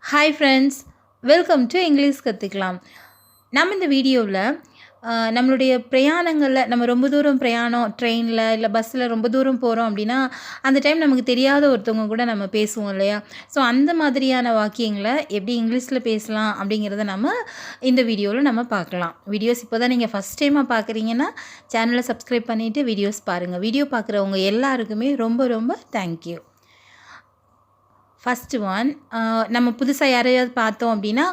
Hi friends, welcome to English கற்றுக்கலாம். நம்ம இந்த வீடியோவில் நம்மளுடைய பிரயாணங்களில் நம்ம ரொம்ப தூரம் பிரயாணம் ட்ரெயினில் இல்லை பஸ்ஸில் ரொம்ப தூரம் போகிறோம் அப்படின்னா அந்த டைம் நமக்கு தெரியாத ஒருத்தவங்க கூட நம்ம பேசுவோம் இல்லையா? ஸோ அந்த மாதிரியான வாக்கியங்களை எப்படி இங்கிலீஷில் பேசலாம் அப்படிங்கிறத நம்ம இந்த வீடியோவில் நம்ம பார்க்கலாம். வீடியோஸ் இப்போ தான் நீங்கள் ஃபஸ்ட் டைமாக பார்க்குறீங்கன்னா சேனலை சப்ஸ்கிரைப் பண்ணிவிட்டு வீடியோஸ் பாருங்கள். வீடியோ பார்க்குறவங்க எல்லாருக்குமே ரொம்ப ரொம்ப தேங்க்யூ. ஃபஸ்ட்டு ஒன், நம்ம புதுசாக யாரையாவது பார்த்தோம் அப்படின்னா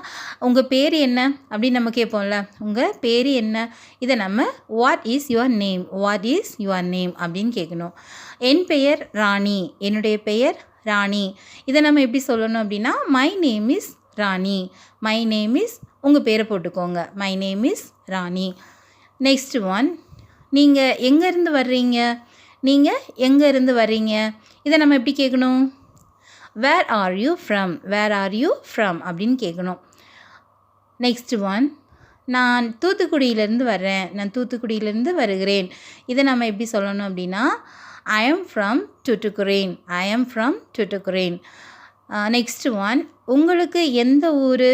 உங்கள் பேர் என்ன அப்படின்னு நம்ம கேட்போம்ல. உங்கள் பேர் என்ன? இதை நம்ம what is your name, what is your name அப்படின்னு கேட்கணும். என் பெயர் ராணி, என்னுடைய பெயர் ராணி. இதை நம்ம எப்படி சொல்லணும் அப்படின்னா my name is Rani, my name is, உங்கள் பேரை போட்டுக்கோங்க, my name is Rani. Next one, நீங்கள் எங்கேருந்து வர்றீங்க, நீங்கள் எங்கேருந்து வர்றீங்க, இதை நம்ம எப்படி கேட்கணும்? Where are you from, where are you from அப்படின்னு கேட்கணும். நெக்ஸ்ட் ஒன், நான் தூத்துக்குடியிலேருந்து வர்றேன், நான் தூத்துக்குடியிலேருந்து வருகிறேன். இதை நம்ம எப்படி சொல்லணும் அப்படின்னா I am from Tuticorin, I am from Tuticorin. Next one, உங்களுக்கு எந்த ஊர்,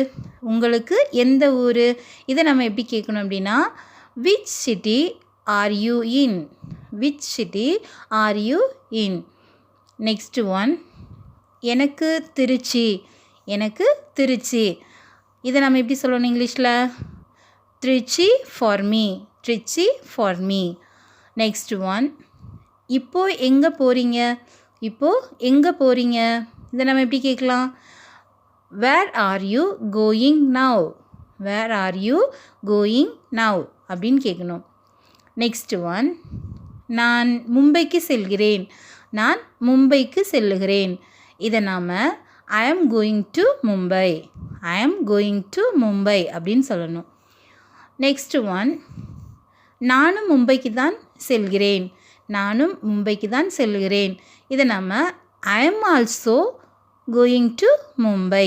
உங்களுக்கு எந்த ஊர், இதை நம்ம எப்படி கேட்கணும் அப்படின்னா which city are you in, which city are you in. Next one, எனக்கு திருச்சி, எனக்கு திருச்சி. இதை நம்ம எப்படி சொல்லணும் இங்கிலீஷில்? Trichy for me, Trichy for me. Next one, இப்போது எங்கே போகிறீங்க, இப்போது எங்கே போகிறீங்க, இதை நம்ம எப்படி கேட்கலாம்? Where are you going now, where are you going now அப்படின்னு கேட்கணும். நெக்ஸ்ட் ஒன், நான் மும்பைக்கு செல்கிறேன், நான் மும்பைக்கு செல்லுகிறேன். இதை நாம் ஐ am going to Mumbai, I am going to Mumbai அப்படின்னு சொல்லணும். நெக்ஸ்ட் ஒன், நானும் மும்பைக்கு தான் செல்கிறேன், நானும் மும்பைக்கு தான் செல்கிறேன். இதை நம்ம ஐ ஆம் ஆல்சோ கோயிங் டு மும்பை.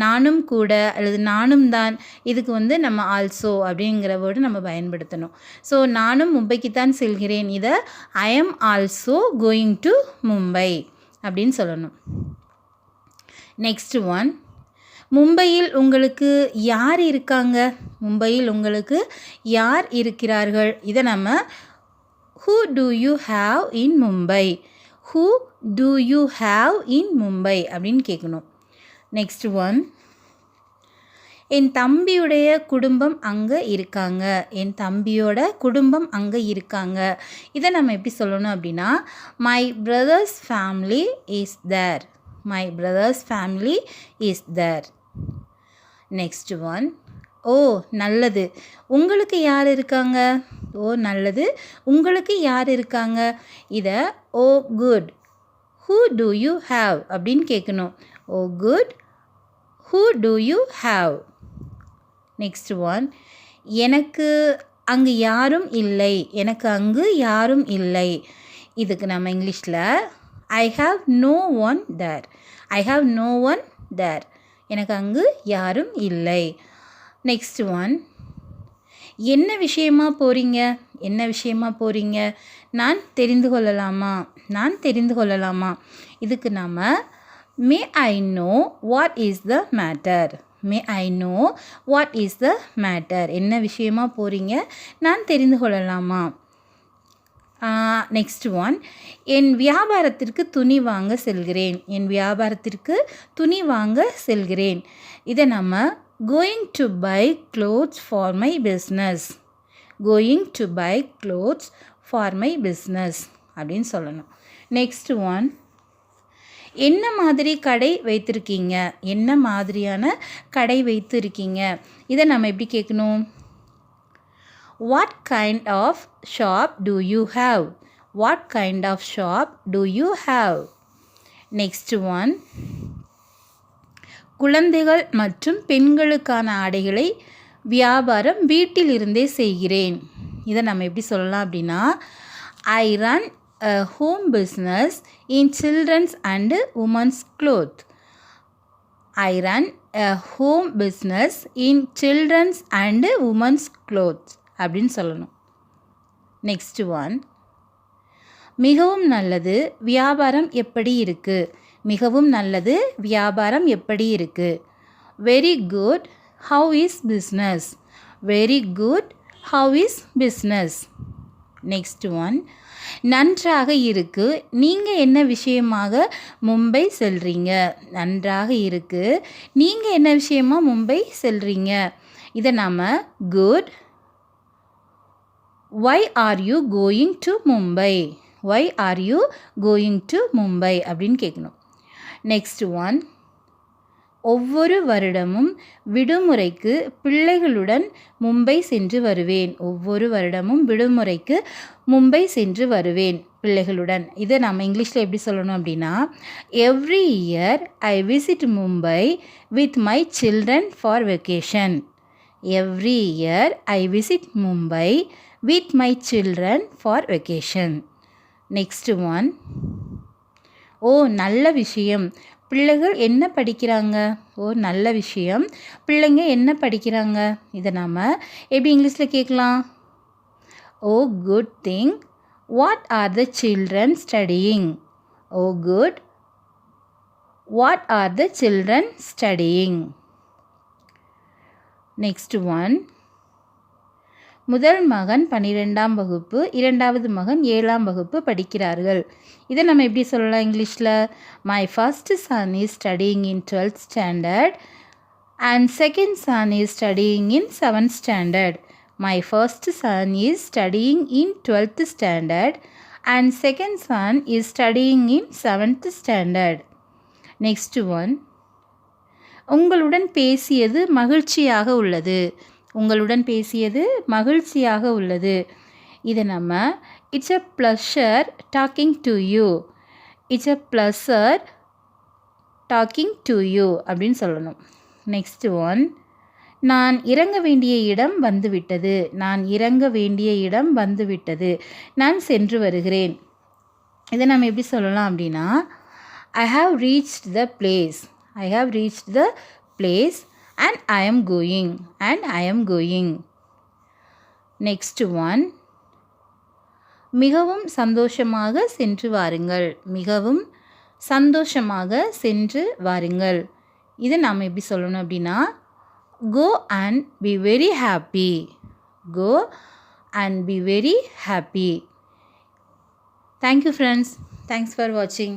நானும் கூட அல்லது நானும் தான், இதுக்கு நம்ம ஆல்சோ அப்படிங்கிற வேர்டு நம்ம பயன்படுத்தணும். ஸோ நானும் மும்பைக்கு தான் செல்கிறேன், இதை ஐ ஆம் ஆல்சோ கோயிங் டு மும்பை அப்படின்னு சொல்லணும். நெக்ஸ்ட் ஒன், மும்பையில் உங்களுக்கு யார் இருக்காங்க, மும்பையில் உங்களுக்கு யார் இருக்கிறார்கள், இதை நம்ம who do you have in Mumbai, who do you have in Mumbai அப்படின்னு கேட்கணும். நெக்ஸ்ட் ஒன், என் தம்பியுடைய குடும்பம் அங்கே இருக்காங்க, என் தம்பியோட குடும்பம் அங்கே இருக்காங்க. இதை நம்ம எப்படி சொல்லணும் அப்படின்னா my brothers family is there, my brothers family is there. Next one, ஓ நல்லது, உங்களுக்கு யார் இருக்காங்க, ஓ நல்லது, உங்களுக்கு யார் இருக்காங்க. இதை oh good, who do you have அப்படின்னு கேட்கணும். Oh good, who do you have. Next one, எனக்கு அங்கு யாரும் இல்லை, எனக்கு அங்கு யாரும் இல்லை. இதுக்கு நம்ம இங்கிலீஷில் I have no one there, I have no one there, எனக்கு அங்கு யாரும் இல்லை. நெக்ஸ்ட் ஒன், என்ன விஷயமா போகிறீங்க, என்ன விஷயமா போகிறீங்க, நான் தெரிந்து கொள்ளலாமா, நான் தெரிந்து கொள்ளலாமா. இதுக்கு நாம் may I know what is the matter, may I know what is the matter, என்ன விஷயமா போகிறீங்க, நான் தெரிந்து கொள்ளலாமா. நெக்ஸ்ட் ஒன், என் வியாபாரத்திற்கு துணி வாங்க செல்கிறேன், என் வியாபாரத்திற்கு துணி வாங்க செல்கிறேன். இதை நம்ம going to buy clothes for my business, going to buy clothes for my business அப்படின்னு சொல்லணும். நெக்ஸ்ட் ஒன், என்ன மாதிரி கடை வைத்திருக்கீங்க, என்ன மாதிரியான கடை வைத்திருக்கீங்க. இதை நம்ம எப்படி கேட்கணும்? What kind of shop do you have, what kind of shop do you have. Next one, குழந்தைகள் மற்றும் பெண்களுக்கான ஆடைகளை வியாபாரம் வீட்டில் இருந்தே செய்கிறேன். இதை நம்ம எப்படி சொல்லலாம் அப்படின்னா ஐ run a home business in children's and women's clothes. I run a home business in children's and women's clothes அப்படின்னு சொல்லணும். நெக்ஸ்ட் ஒன், மிகவும் நல்லது, வியாபாரம் எப்படி இருக்குது, மிகவும் நல்லது, வியாபாரம் எப்படி இருக்குது. Very good, how is business? Very good, how is business? Next one, நன்றாக இருக்கு, நீங்கள் என்ன விஷயமாக மும்பை செல்றீங்க? நன்றாக இருக்கு, நீங்கள் என்ன விஷயமா மும்பை செல்றீங்க? இதை நாம் good, why are you going to Mumbai? why are you going to Mumbai அப்படின்னு கேட்கணும். நெக்ஸ்ட் ஒன், ஒவ்வொரு வருடமும் விடுமுறைக்கு பிள்ளைகளுடன் மும்பை சென்று வருவேன். ஒவ்வொரு வருடமும் விடுமுறைக்கு மும்பை சென்று வருவேன் பிள்ளைகளுடன். இதை நம்ம இங்கிலீஷில் எப்படி சொல்லணும் அப்படின்னா, every year I visit Mumbai with my children for vacation. Every year I visit Mumbai with my children for vacation. Next one, ஓ நல்ல விஷயம், பிள்ளைகள் என்ன படிக்கிறாங்க? ஓ நல்ல விஷயம், பிள்ளைங்க என்ன படிக்கிறாங்க? இதை நாம் எப்படி இங்கிலீஷில் கேட்கலாம்? Oh good thing, what are the children studying? Oh good, what are the children studying? Next one, முதல் மகன் 12ஆம் வகுப்பு, இரண்டாவது மகன் 7ஆம் வகுப்பு படிக்கிறார்கள். இதை நம்ம எப்படி சொல்லலாம் இங்கிலீஷில்? My first son is studying in 12th standard and second son is studying in 7th standard. My first son is studying in 12th standard and second son is studying in 7th standard. Next one, உங்களுடன் பேசியது மகிழ்ச்சியாக உள்ளது. உங்களுடன் பேசியது மகிழ்ச்சியாக உள்ளது. இதை நம்ம it's a pleasure talking to you. It's a pleasure talking to you அப்படின்னு சொல்லணும். நெக்ஸ்ட் ஒன், நான் இறங்க வேண்டிய இடம் வந்துவிட்டது. நான் இறங்க வேண்டிய இடம் வந்துவிட்டது. நான் சென்று வருகிறேன். இதை நம்ம எப்படி சொல்லலாம் அப்படின்னா, I have reached the place. I have reached the place and I am going. and I am going. Next one, மிகவும் சந்தோஷமாக சென்று வாருங்கள். மிகவும் சந்தோஷமாக சென்று வாருங்கள். இதை நாம் எப்படி சொல்லணும் அப்படின்னா, go and be very happy. go and be very happy. Thank you friends. Thanks for watching.